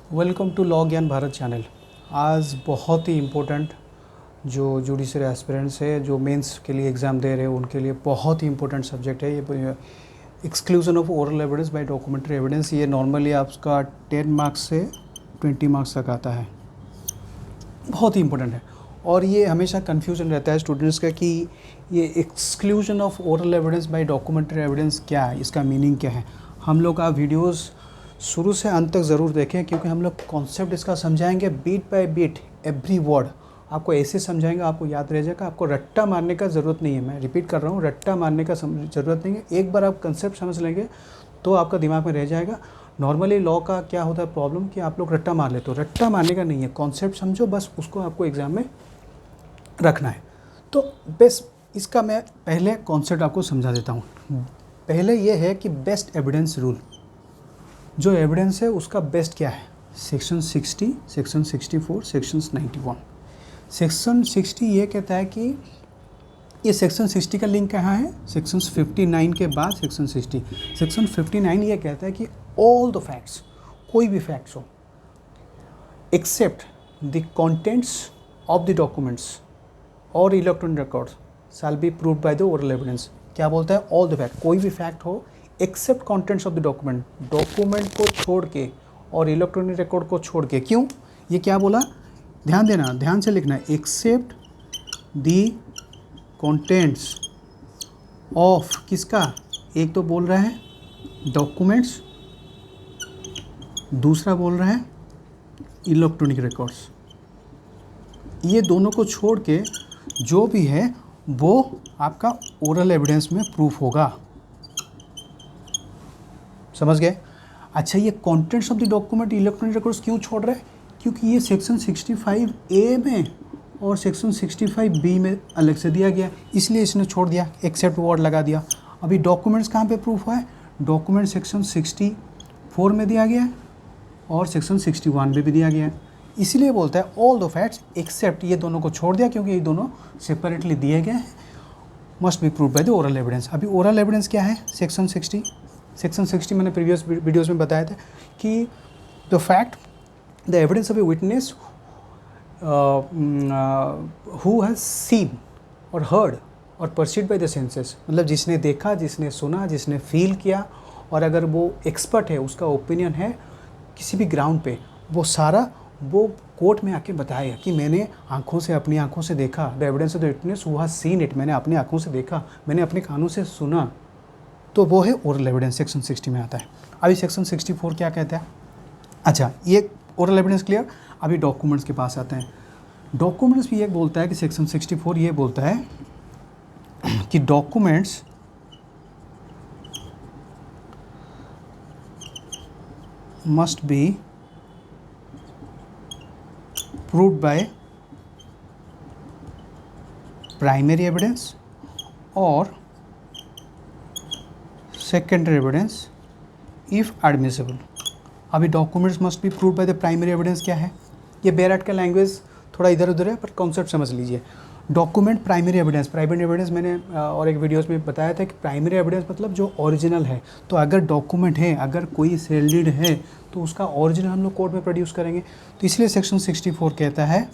Welcome to law ज्ञान Bharat channel. आज बहुत ही इम्पोर्टेंट जो जुडिशरी एस्पिरेंट्स है, जो मेंस के लिए एग्ज़ाम दे रहे हैं, उनके लिए बहुत ही इम्पोर्टेंट सब्जेक्ट है ये exclusion of oral evidence bye documentary evidence. ये नॉर्मली आपका 10 मार्क्स से 20 मार्क्स तक आता है, बहुत ही इम्पोर्टेंट है। और ये हमेशा कन्फ्यूजन रहता है स्टूडेंट्स का कि ये exclusion of oral evidence bye documentary evidence क्या है, इसका मीनिंग क्या है। हम लोग का वीडियोस शुरू से अंत तक ज़रूर देखें, क्योंकि हम लोग कॉन्सेप्ट इसका समझाएंगे beat by beat, every word आपको ऐसे समझाएंगे, आपको याद रह जाएगा। आपको रट्टा मारने का ज़रूरत नहीं है, मैं रिपीट कर रहा हूँ, रट्टा मारने का ज़रूरत नहीं है। एक बार आप कंसेप्ट समझ लेंगे तो आपका दिमाग में रह जाएगा। नॉर्मली लॉ का क्या होता है प्रॉब्लम कि आप लोग रट्टा मार लेते हो, रट्टा मारने का नहीं है। कॉन्सेप्ट समझो, बस उसको आपको एग्ज़ाम में रखना है। तो बेस्ट इसका मैं पहले कॉन्सेप्ट आपको समझा देता हूँ। पहले ये है कि बेस्ट एविडेंस रूल, जो एविडेंस है उसका बेस्ट क्या है। Section 60, section 64, section 91। सेक्शन 60 ये कहता है कि ये सेक्शन 60 का लिंक कहाँ है, सेक्शन 59 के बाद सेक्शन 60। सेक्शन 59 ये कहता है कि ऑल द फैक्ट्स, कोई भी फैक्ट्स हो, except the contents of the documents और electronic records shall be proved by the oral evidence. क्या बोलता है, ऑल द फैक्ट, कोई भी फैक्ट हो except contents of the document, document को छोड़ के और इलेक्ट्रॉनिक रिकॉर्ड को छोड़ के। क्यों, ये क्या बोला, ध्यान देना, ध्यान से लिखना है। एक्सेप्ट द कंटेंट्स ऑफ किसका, एक तो बोल रहा है डॉक्यूमेंट्स, दूसरा बोल रहा है इलेक्ट्रॉनिक रिकॉर्ड्स। ये दोनों को छोड़ के जो भी है वो आपका ओरल एविडेंस में प्रूफ होगा। समझ गए। अच्छा, ये contents of the document electronic records क्यों छोड़ रहे हैं, क्योंकि ये सेक्शन 65A में और सेक्शन 65B में अलग से दिया गया, इसलिए इसने छोड़ दिया, एक्सेप्ट वर्ड लगा दिया। अभी डॉक्यूमेंट्स कहाँ पे प्रूफ हुआ है, डॉक्यूमेंट सेक्शन 64 में दिया गया है और सेक्शन 61 में भी दिया गया है। इसलिए बोलता है ऑल द फैक्ट्स एक्सेप्ट, ये दोनों को छोड़ दिया क्योंकि ये दोनों सेपरेटली दिए गए हैं, must be prove by the oral evidence. अभी ओरल एविडेंस क्या है, सेक्शन 60। सेक्शन 60 मैंने प्रीवियस वीडियोस में बताया था कि the fact, the evidence of a witness who has seen और हर्ड और परसीव्ड बाय द सेंसेस, मतलब जिसने देखा, जिसने सुना, जिसने फील किया, और अगर वो एक्सपर्ट है, उसका ओपिनियन है किसी भी ग्राउंड पे, वो सारा वो कोर्ट में आके बताएगा कि मैंने आंखों से, अपनी आंखों से देखा। The evidence of the witness who has seen it, मैंने अपनी आंखों से देखा, मैंने अपने कानों से सुना, तो वो है ओरल एविडेंस, सेक्शन 60 में आता है। अभी सेक्शन 64 क्या कहता है। अच्छा, ये ओरल एविडेंस क्लियर। अभी डॉक्यूमेंट्स के पास आते हैं। डॉक्यूमेंट्स भी ये बोलता है कि सेक्शन 64 ये बोलता है कि documents must be proved by primary evidence और सेकेंडरी एविडेंस इफ़ एडमिसिबल। अभी documents must be proved by the primary evidence क्या है, ये बेरट का लैंग्वेज थोड़ा इधर उधर है, पर कॉन्सेप्ट समझ लीजिए। Document, primary evidence, primary evidence मैंने और एक वीडियोस में बताया था कि प्राइमरी एविडेंस मतलब जो ओरिजिनल है। तो अगर डॉक्यूमेंट है, अगर कोई सेल्ड है, तो उसका ओरिजिनल हम लोग कोर्ट में प्रोड्यूस करेंगे। तो इसलिए सेक्शन 64 कहता है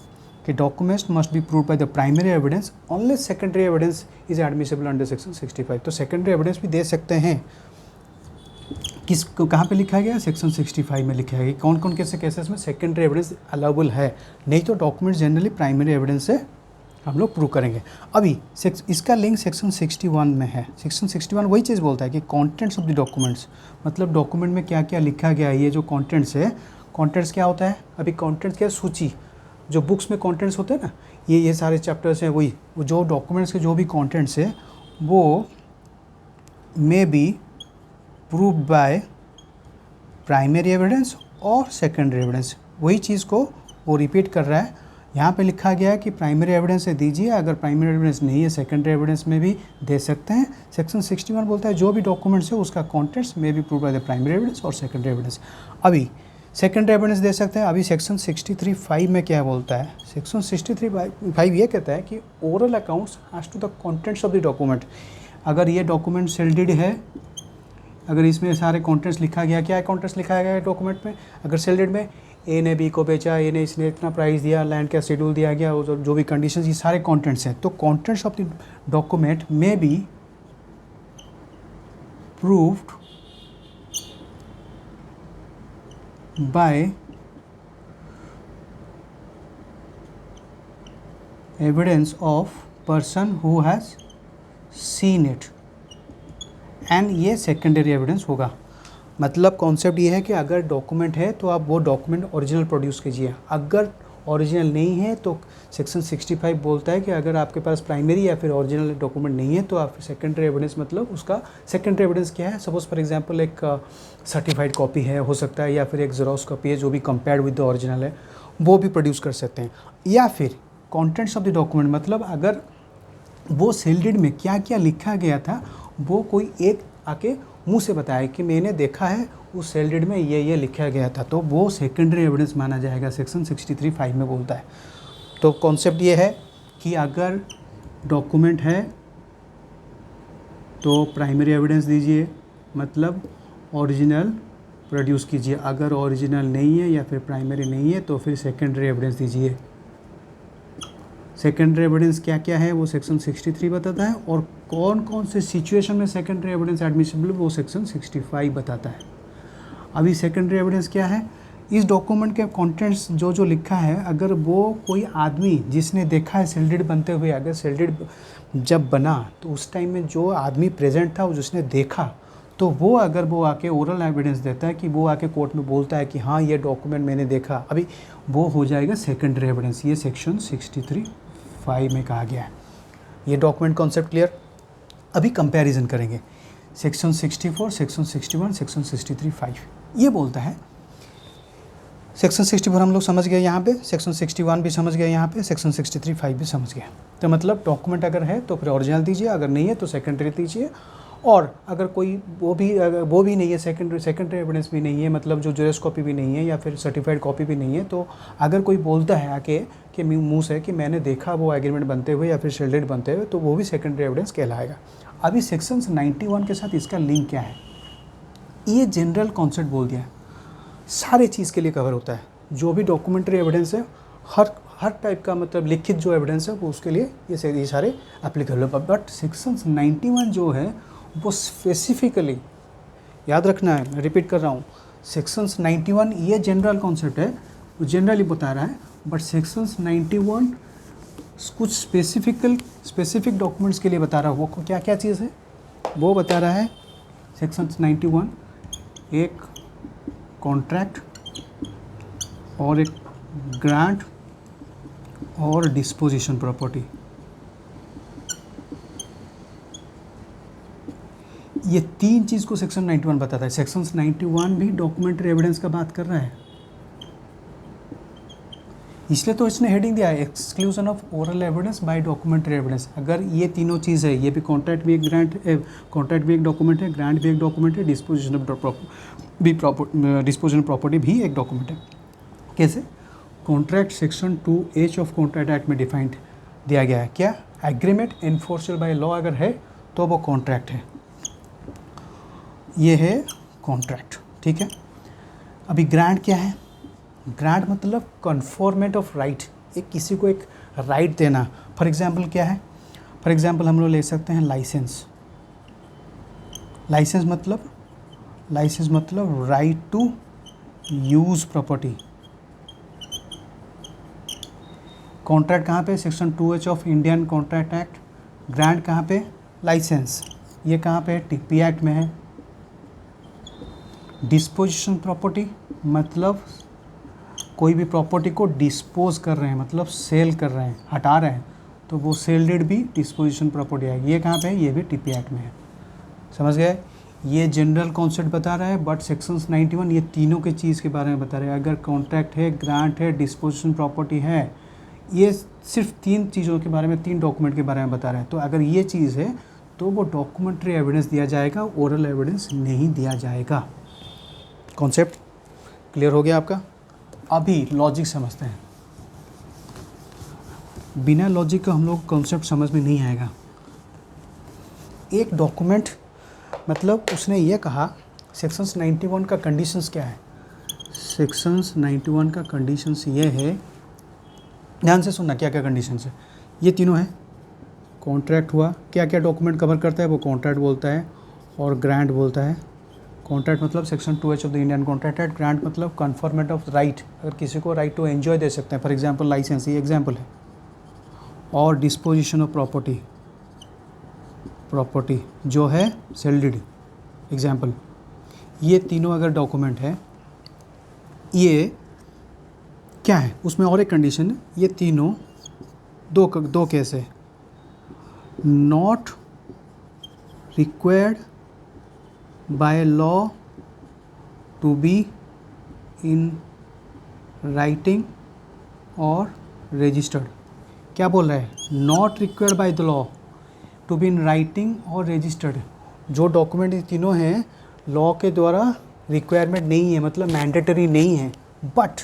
कि documents must be proved by the primary evidence, only secondary evidence is admissible under section 65। तो सेकेंडरी एविडेंस भी दे सकते हैं। किस कहाँ पे लिखा गया, सेक्शन 65 में लिखा है कि कौन कौन कैसे केसेस में सेकेंडरी एविडेंस अलाउबल है, नहीं तो डॉक्यूमेंट्स जनरली प्राइमरी एविडेंस से हम लोग प्रूव करेंगे। अभी इसका लिंक सेक्शन 61 में है। सेक्शन 61 वही चीज़ बोलता है कि कंटेंट्स ऑफ द डॉक्यूमेंट्स, मतलब डॉक्यूमेंट में क्या क्या लिखा गया है। ये जो कंटेंट्स है, कंटेंट्स क्या होता है, अभी कंटेंट्स क्या है, सूची, जो बुक्स में कंटेंट्स होते हैं ना, ये सारे चैप्टर्स हैं, वही वो जो डॉक्यूमेंट्स के जो भी कंटेंट्स है वो may be proved by primary evidence और सेकेंडरी एविडेंस। वही चीज़ को वो रिपीट कर रहा है। यहाँ पे लिखा गया है कि प्राइमरी एविडेंस से दीजिए, अगर प्राइमरी एविडेंस नहीं है सेकेंडरी एविडेंस में भी दे सकते हैं। सेक्शन 61 बोलता है जो भी डॉक्यूमेंट्स है उसका कंटेंट्स में भी prove by the primary evidence और सेकेंडरी एविडेंस। अभी सेकेंडरी एविडेंस दे सकते हैं। अभी सेक्शन 63(5) में क्या बोलता है, सेक्शन 63(5) ये कहता है कि oral accounts as to the contents of the document. अगर ये डॉक्यूमेंट सेल्डेड है, अगर इसमें सारे कंटेंट्स लिखा गया, क्या कंटेंट्स लिखा गया है डॉक्यूमेंट में, अगर सेल्डेड में ए ने बी को बेचा, ए ने इसने इतना प्राइस दिया, लैंड का शेड्यूल दिया गया, और जो भी कंडीशंस, ये सारे कंटेंट्स हैं। तो contents of the document may be proved bye evidence of person who has seen it, and ये सेकेंडरी एविडेंस होगा। मतलब कॉन्सेप्ट ये है कि अगर डॉक्यूमेंट है तो आप वो डॉक्यूमेंट ओरिजिनल प्रोड्यूस कीजिए, अगर ओरिजिनल नहीं है तो सेक्शन 65 बोलता है कि अगर आपके पास प्राइमरी या फिर ओरिजिनल डॉक्यूमेंट नहीं है तो आप सेकेंडरी एविडेंस, मतलब उसका सेकेंडरी एविडेंस क्या है, सपोज फॉर एग्जांपल एक सर्टिफाइड कॉपी है, हो सकता है, या फिर एक जेरॉक्स कॉपी है जो भी कंपेयर्ड विद द ओरिजिनल है, वो भी प्रोड्यूस कर सकते हैं। या फिर कॉन्टेंट्स ऑफ द डॉक्यूमेंट, मतलब अगर वो सेल डीड में क्या क्या लिखा गया था वो कोई एक आके मुंह से बताए कि मैंने देखा है उस सेल डीड में ये लिखा गया था, तो वो सेकेंडरी एविडेंस माना जाएगा, सेक्शन 63(5) में बोलता है। तो कॉन्सेप्ट ये है कि अगर डॉक्यूमेंट है तो प्राइमरी एविडेंस दीजिए, मतलब ओरिजिनल प्रोड्यूस कीजिए, अगर ओरिजिनल नहीं है या फिर प्राइमरी नहीं है तो फिर सेकेंडरी एविडेंस दीजिए। सेकेंडरी एविडेंस क्या क्या है वो सेक्शन 63 बताता है, और कौन कौन से सिचुएशन में सेकेंडरी एविडेंस एडमिसिबल वो सेक्शन 65 बताता है। अभी सेकेंडरी एविडेंस क्या है, इस डॉक्यूमेंट के कंटेंट्स जो जो लिखा है, अगर वो कोई आदमी जिसने देखा है सेल डीड बनते हुए, अगर सेल डीड जब बना तो उस टाइम में जो आदमी प्रेजेंट था जिसने देखा, तो वो अगर वो आके ओरल एविडेंस देता है कि वो आके कोर्ट में बोलता है कि हाँ ये डॉक्यूमेंट मैंने देखा, अभी वो हो जाएगा सेकेंडरी एविडेंस। ये सेक्शन 63(5) में कहा गया है। ये डॉक्यूमेंट कॉन्सेप्ट क्लियर। अभी कंपैरिजन करेंगे सेक्शन 64, सेक्शन 61, सेक्शन 63(5). ये बोलता है सेक्शन 64 हम लोग समझ गए यहाँ पे, सेक्शन 61 भी समझ गए यहाँ पे, सेक्शन 63(5) भी समझ गए। तो मतलब डॉक्यूमेंट अगर है तो फिर ओरिजिनल दीजिए, अगर नहीं है तो सेकेंडरी दीजिए, और अगर कोई वो भी नहीं है, सेकेंडरी एविडेंस भी नहीं है, मतलब जो जेरॉक्स कॉपी भी नहीं है या फिर सर्टिफाइड कॉपी भी नहीं है, तो अगर कोई बोलता है आके कि मुँह से कि मैंने देखा वो एग्रीमेंट बनते हुए या फिर सेल डीड बनते हुए, तो वो भी सेकेंडरी एविडेंस कहलाएगा। अभी सेक्शन 91 के साथ इसका लिंक क्या है, ये जनरल कॉन्सेप्ट बोल दिया है, सारे चीज़ के लिए कवर होता है। जो भी डॉक्यूमेंट्री एविडेंस है, हर टाइप का, मतलब लिखित जो एविडेंस है वो उसके लिए ये सारे एप्लीकेबल है। बट सेक्शन 91 जो है वो स्पेसिफिकली याद रखना है, मैं रिपीट कर रहा हूँ, सेक्शंस 91 ये जनरल कॉन्सेप्ट है, वो जनरली बता रहा है, बट सेक्शंस 91 कुछ स्पेसिफिक डॉक्यूमेंट्स के लिए बता रहा है। वो क्या क्या चीज़ है वो बता रहा है सेक्शंस 91, एक कॉन्ट्रैक्ट और एक ग्रांट और डिस्पोजिशन प्रॉपर्टी। ये तीन चीज़ को सेक्शन 91 बताता है। सेक्शन 91 भी डॉक्यूमेंट्री एविडेंस का बात कर रहा है, इसलिए तो इसने हेडिंग दिया है exclusion of oral evidence bye documentary evidence. अगर ये तीनों चीज़ है, ये भी कॉन्ट्रैक्ट भी एक कॉन्ट्रैक्ट भी एक डॉक्यूमेंट है, ग्रांट भी एक डॉक्यूमेंट है, डिस्पोजिशन प्रॉपर्टी भी एक डॉक्यूमेंट है। कैसे? Contract section 2H of contract act में डिफाइंड दिया गया है। क्या? एग्रीमेंट एनफोर्सेबल बाय लॉ अगर है तो वो कॉन्ट्रैक्ट है, ये है कॉन्ट्रैक्ट, ठीक है। अभी ग्रांट क्या है? ग्रांट मतलब कन्फॉर्मेंट ऑफ राइट, एक किसी को एक राइट देना। फॉर एग्जांपल क्या है? फॉर एग्जांपल हम लोग ले सकते हैं लाइसेंस। लाइसेंस मतलब right to use property. Contract कहाँ पे? Section 2H of Indian contract act. Grant कहाँ पे? लाइसेंस। ये कहाँ पे? टीपी एक्ट में है। डिस्पोजिशन प्रॉपर्टी मतलब कोई भी प्रॉपर्टी को डिस्पोज कर रहे हैं, मतलब सेल कर रहे हैं, हटा रहे हैं, तो वो सेल डीड भी डिस्पोजिशन प्रॉपर्टी है। ये कहाँ पे है? ये भी टीपी एक्ट में है। समझ गए? ये जनरल कॉन्सेप्ट बता रहा है, बट सेक्शंस 91 ये तीनों के चीज़ के बारे में बता रहे हैं। अगर कॉन्ट्रैक्ट है, ग्रांट है, डिस्पोजिशन प्रॉपर्टी है, ये सिर्फ तीन चीज़ों के बारे में, तीन डॉक्यूमेंट के बारे में बता रहे हैं। तो अगर ये चीज़ है तो वो डॉक्यूमेंट्री एविडेंस दिया जाएगा, ओरल एविडेंस नहीं दिया जाएगा। कॉन्सेप्ट क्लियर हो गया आपका? अभी लॉजिक समझते हैं। बिना लॉजिक का हम लोग कॉन्सेप्ट समझ में नहीं आएगा। एक डॉक्यूमेंट मतलब उसने ये कहा, सेक्शंस 91 का कंडीशंस क्या है? सेक्शंस 91 का कंडीशंस ये है, ध्यान से सुनना क्या क्या कंडीशंस है। ये तीनों है, कॉन्ट्रैक्ट हुआ, क्या क्या डॉक्यूमेंट कवर करता है वो कॉन्ट्रैक्ट बोलता है और ग्रांट बोलता है। कॉन्ट्रैक्ट मतलब section 2H of the Indian contract act, grant मतलब कन्फर्मेंट ऑफ राइट, अगर किसी को राइट टू एंजॉय दे सकते हैं, फॉर एग्जांपल लाइसेंस, ये एग्जांपल है। और डिस्पोजिशन ऑफ प्रॉपर्टी, प्रॉपर्टी जो है सेल डीड, एग्जांपल। ये तीनों अगर डॉक्यूमेंट है, ये क्या है उसमें और एक कंडीशन है, ये तीनों दो केस है, not required by law to be in writing और रजिस्टर्ड। क्या बोल रहा है, not required by the law to be in writing और रजिस्टर्ड। जो डॉक्यूमेंट ये तीनों हैं लॉ के द्वारा रिक्वायरमेंट नहीं है, मतलब मैंडेटरी नहीं है, बट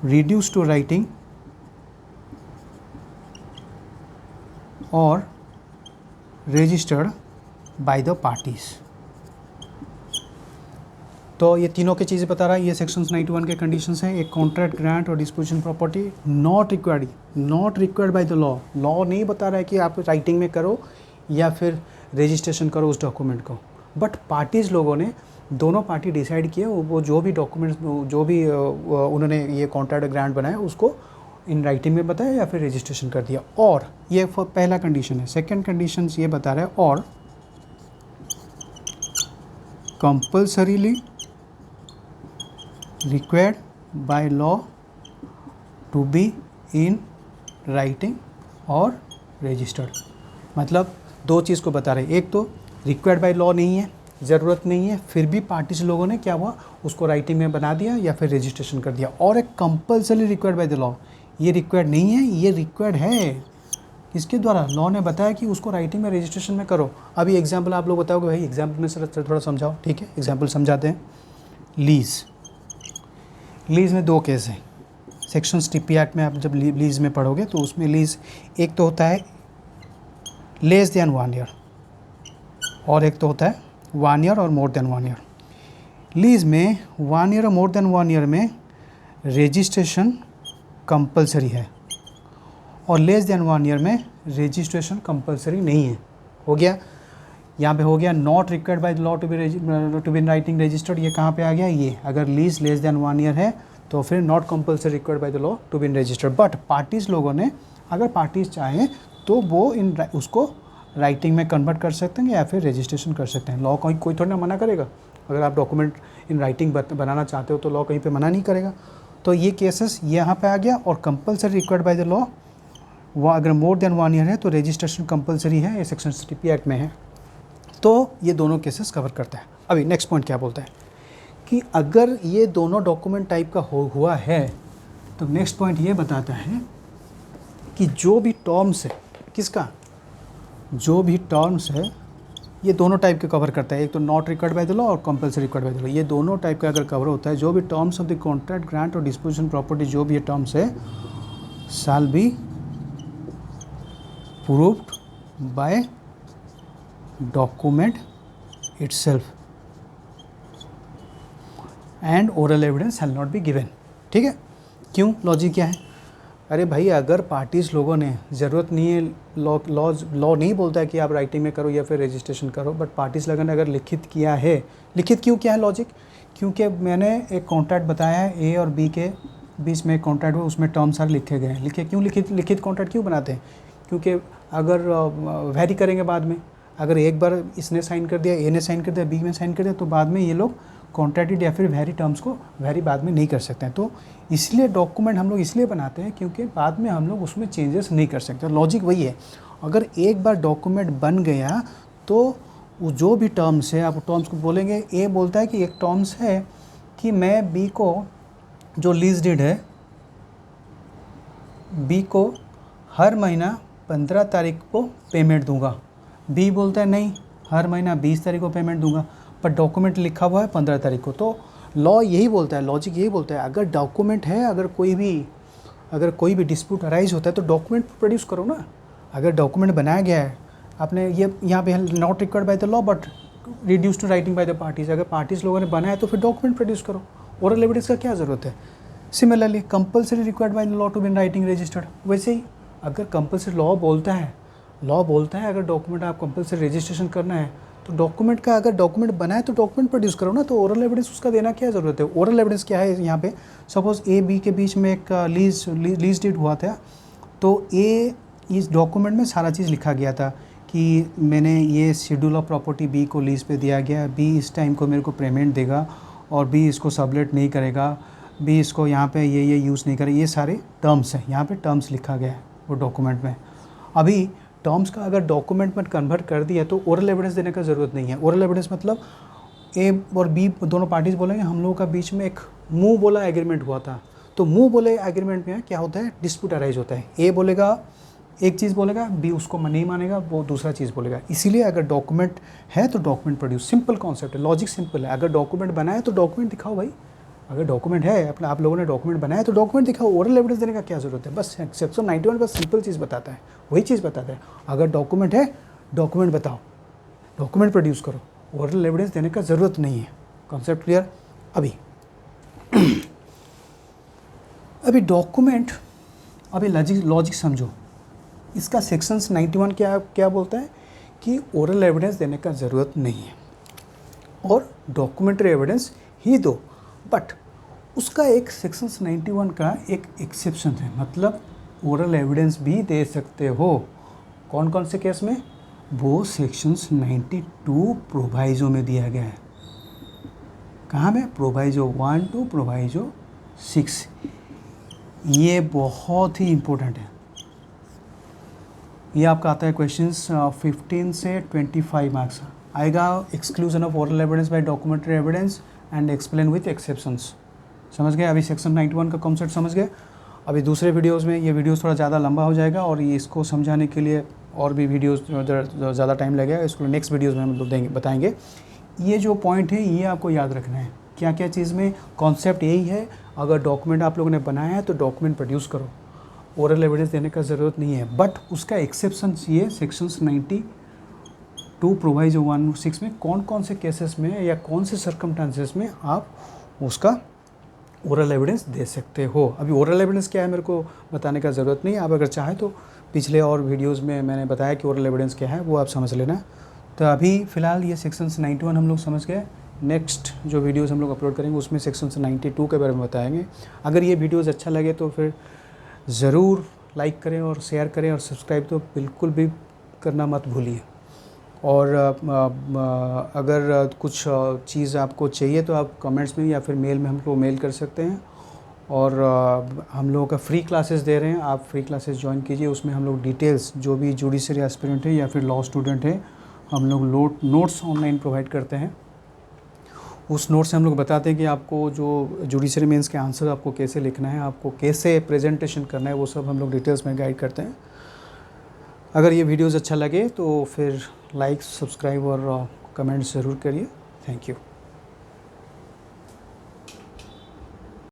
रिड्यूस टू राइटिंग और रजिस्टर्ड बाय द पार्टीज। तो ये तीनों की चीज़ें बता रहा है, ये सेक्शंस 91 के कंडीशंस हैं। एक कॉन्ट्रैक्ट, ग्रांट और disposition property, not required by the law. Law नहीं बता रहा है कि आप राइटिंग में करो या फिर रजिस्ट्रेशन करो उस डॉक्यूमेंट को, बट पार्टीज़ लोगों ने, दोनों पार्टी डिसाइड किए वो जो भी डॉक्यूमेंट्स, जो भी उन्होंने ये कॉन्ट्रैक्ट ग्रांट बनाया उसको इन राइटिंग में बताया या फिर रजिस्ट्रेशन कर दिया। और ये पहला कंडीशन है। सेकंड कंडीशन ये बता रहा है, और compulsorily required by law to be in writing और रजिस्टर्ड। मतलब दो चीज़ को बता रहे हैं, एक तो रिक्वायर्ड बाय लॉ नहीं है, ज़रूरत नहीं है, फिर भी पार्टीज लोगों ने क्या हुआ उसको राइटिंग में बना दिया या फिर रजिस्ट्रेशन कर दिया। और एक compulsory required by the law, ये रिक्वायर्ड नहीं है, ये रिक्वायर्ड है। इसके द्वारा लॉ ने बताया कि उसको राइटिंग में रजिस्ट्रेशन में करो। अभी एग्जाम्पल आप लोग बताओगे, भाई एग्जाम्पल में सर थोड़ा समझाओ, ठीक है एग्जाम्पल समझाते हैं। लीज़ में दो केस हैं। सेक्शंस टीपी एक्ट में आप जब लीज़ में पढ़ोगे तो उसमें लीज़ एक तो होता है लेस देन 1 ईयर और एक तो होता है 1 ईयर और मोर देन 1 ईयर। लीज़ में 1 ईयर और मोर देन 1 ईयर में रजिस्ट्रेशन कंपलसरी है और लेस देन 1 ईयर में रजिस्ट्रेशन कंपलसरी नहीं है। हो गया, यहाँ पे हो गया not required by the law to be in writing registered. ये कहाँ पे आ गया, ये अगर लीज लेस देन 1 ईयर है तो फिर not compulsory required by the law to be in registered. But parties लोगों ने, अगर पार्टीज़ चाहें तो वो उसको राइटिंग में कन्वर्ट कर सकते हैं या फिर रजिस्ट्रेशन कर सकते हैं। लॉ कोई थोड़ी ना मना करेगा। अगर आप डॉक्यूमेंट इन राइटिंग बनाना चाहते हो तो लॉ कहीं पे मना नहीं करेगा। तो ये केसेस यहाँ पे आ गया। और compulsory required by the law, वो अगर मोर देन 1 ईयर है तो रजिस्ट्रेशन कंपलसरी है, ये सेक्शन टीपी एक्ट में है। तो ये दोनों केसेस कवर करता है। अभी नेक्स्ट पॉइंट क्या बोलता है कि अगर ये दोनों डॉक्यूमेंट टाइप का हुआ है तो नेक्स्ट पॉइंट ये बताता है कि जो भी टर्म्स है, किसका, जो भी टर्म्स है ये दोनों टाइप के कवर करता है। एक तो not required by the law और compulsory required by the law, ये दोनों टाइप का अगर कवर होता है, जो भी terms of the contract, grant और डिस्पोजिशन प्रॉपर्टी, जो भी ये टर्म्स है shall be proved by document itself and oral evidence shall not be given. ठीक है, क्यों, लॉजिक क्या है? अरे भाई, अगर पार्टीज़ लोगों ने, ज़रूरत नहीं है, लॉ नहीं बोलता है कि आप राइटिंग में करो या फिर रजिस्ट्रेशन करो, बट पार्टीज़ लोगों ने अगर लिखित किया है, लिखित क्यों किया है लॉजिक? क्योंकि मैंने एक कॉन्ट्रैक्ट बताया है, ए और बी के बीच में एक कॉन्ट्रैक्ट हुआ, उसमें टर्म्स सारे लिखे गए हैं। लिखित कॉन्ट्रैक्ट क्यों बनाते हैं? क्योंकि अगर वैरी करेंगे बाद में, अगर एक बार इसने साइन कर दिया, ए ने साइन कर दिया, बी ने साइन कर दिया, तो बाद में ये लोग कॉन्ट्रैक्टेड या फिर वैरी टर्म्स को वैरी बाद में नहीं कर सकते हैं। तो इसलिए डॉक्यूमेंट हम लोग इसलिए बनाते हैं क्योंकि बाद में हम लोग उसमें चेंजेस नहीं कर सकते। लॉजिक वही है। अगर एक बार डॉक्यूमेंट बन गया तो वो जो भी टर्म्स है, आप टर्म्स को बोलेंगे, ए बोलता है कि एक टर्म्स है कि मैं बी को जो लीज डीड है, बी को हर महीना 15 तारीख को पेमेंट दूंगा। बी बोलता है नहीं, हर महीना 20 तारीख को पेमेंट दूंगा, पर डॉक्यूमेंट लिखा हुआ है 15 तारीख को। तो लॉ यही बोलता है, लॉजिक यही बोलता है, अगर डॉक्यूमेंट है, अगर कोई भी डिस्प्यूट अराइज होता है तो डॉक्यूमेंट प्रोड्यूस करो ना। अगर डॉक्यूमेंट बनाया गया है, आपने ये यहाँ पे not required by the law but reduce to writing by the parties, अगर पार्टीज़ लोगों ने बनाया तो फिर डॉक्यूमेंट प्रोड्यूस करो, ओरल एविडेंस का क्या ज़रूरत है। Similarly compulsory required by law to be in writing registered, वैसे ही अगर कंपल्सरी लॉ बोलता है अगर डॉक्यूमेंट आप कंपल्सरी रजिस्ट्रेशन करना है तो डॉक्यूमेंट का अगर डॉक्यूमेंट बनाए तो डॉक्यूमेंट प्रोड्यूस करो ना, तो ओरल एविडेंस उसका देना क्या ज़रूरत है। ओरल एविडेंस क्या है यहाँ पे, सपोज ए बी के बीच में एक लीज डीड हुआ था, तो ए इस डॉक्यूमेंट में सारा चीज़ लिखा गया था कि मैंने ये शेड्यूल ऑफ प्रॉपर्टी बी को लीज पे दिया गया, बी इस टाइम को मेरे को पेमेंट देगा और बी इसको सबलेट नहीं करेगा, बी इसको यहाँ पे ये यूज़ नहीं करेगा, ये सारे टर्म्स हैं, यहाँ पे टर्म्स लिखा गया है वो डॉक्यूमेंट में। अभी टर्म्स का अगर डॉक्यूमेंट में कन्वर्ट कर दिया तो ओरल एविडेंस देने का ज़रूरत नहीं है। ओरल एविडेंस मतलब ए और बी दोनों पार्टीज बोलेंगे हम लोगों का बीच में एक मुंह बोला एग्रीमेंट हुआ था, तो मुंह बोले एग्रीमेंट में क्या होता है, डिस्प्यूट अराइज होता है, ए बोलेगा एक चीज़ बोलेगा, बी उसको नहीं मानेगा, वो दूसरा चीज़ बोलेगा। इसीलिए अगर डॉक्यूमेंट है तो डॉक्यूमेंट प्रोड्यूस, सिंपल कॉन्सेप्ट है, लॉजिक सिंपल है। अगर डॉक्यूमेंट बनाया तो डॉक्यूमेंट दिखाओ भाई, अगर डॉक्यूमेंट है अपने आप लोगों ने डॉक्यूमेंट बनाया तो डॉक्यूमेंट दिखाओ, ओरल एविडेंस देने का क्या ज़रूरत है। बस सेक्शन 91 बस सिंपल चीज़ बताता है, वही चीज़ बताता है, अगर डॉक्यूमेंट है डॉक्यूमेंट बताओ, डॉक्यूमेंट प्रोड्यूस करो, ओरल एविडेंस देने का ज़रूरत नहीं है। Concept clear. अभी डॉक्यूमेंट, अभी लॉजिक समझो, इसका सेक्शंस 91 क्या बोलता है कि ओरल एविडेंस देने का ज़रूरत नहीं है और डॉक्यूमेंट्री एविडेंस ही दो, बट उसका एक सेक्शंस 91 का एक एक्सेप्शन है, मतलब ओरल एविडेंस भी दे सकते हो। कौन कौन से केस में, वो सेक्शंस 92 प्रोवाइजो में दिया गया है। कहाँ में, प्रोवाइजो 1 to प्रोवाइजो 6, ये बहुत ही इम्पोर्टेंट है। ये आपका आता है क्वेश्चंस 15 से 25 मार्क्स आएगा। Exclusion of oral evidence bye documentary evidence and explain with exceptions, समझ गए। अभी सेक्शन 91 का कॉन्सेप्ट समझ गए। अभी दूसरे वीडियोस में, ये वीडियोस थोड़ा ज़्यादा लंबा हो जाएगा और ये इसको समझाने के लिए और भी वीडियोस ज़्यादा टाइम लगेगा, इसको नेक्स्ट वीडियोस में हम लोग बताएंगे। ये जो पॉइंट है ये आपको याद रखना है, क्या क्या चीज़ में कॉन्सेप्ट यही है, अगर डॉक्यूमेंट आप लोगों ने बनाया है तो डॉक्यूमेंट प्रोड्यूस करो, ओरल एविडेंस देने का ज़रूरत नहीं है। बट उसका एक्सेप्शन ये सेक्शंस 92 प्रोवाइजो 1 और 6 में कौन से केसेस में या कौन से सर्कमस्टांसेस में आप उसका ओरल एविडेंस दे सकते हो। अभी ओरल एविडेंस क्या है मेरे को बताने का ज़रूरत नहीं है, आप अगर चाहें तो पिछले और वीडियोज़ में मैंने बताया कि ओरल एविडेंस क्या है, वो आप समझ लेना। तो अभी फ़िलहाल ये सेक्शंस 91 हम लोग समझ गए। नेक्स्ट जो वीडियोज़ हम लोग अपलोड करेंगे उसमें सेक्शंस 92 के बारे में बताएंगे। अगर ये वीडियोज़ अच्छा लगे तो फिर ज़रूर लाइक करें और शेयर करें और सब्सक्राइब तो बिल्कुल भी करना मत भूलिए। और अगर कुछ चीज़ आपको चाहिए तो आप कमेंट्स में या फिर मेल में हमको मेल कर सकते हैं। और हम लोगों का फ्री क्लासेस दे रहे हैं, आप फ्री क्लासेस ज्वाइन कीजिए। उसमें हम लोग डिटेल्स, जो भी जुडिशरी एस्पिरेंट है या फिर लॉ स्टूडेंट है, हम लोग नोट्स ऑनलाइन प्रोवाइड करते हैं। उस नोट से हम लोग बताते हैं कि आपको जो जुडिशरी मेंस के आंसर आपको कैसे लिखना है, आपको कैसे प्रेजेंटेशन करना है, वो सब हम लोग डिटेल्स में गाइड करते हैं। अगर ये वीडियोज़ अच्छा लगे तो फिर लाइक, सब्सक्राइब और कमेंट्स ज़रूर करिए। Thank you.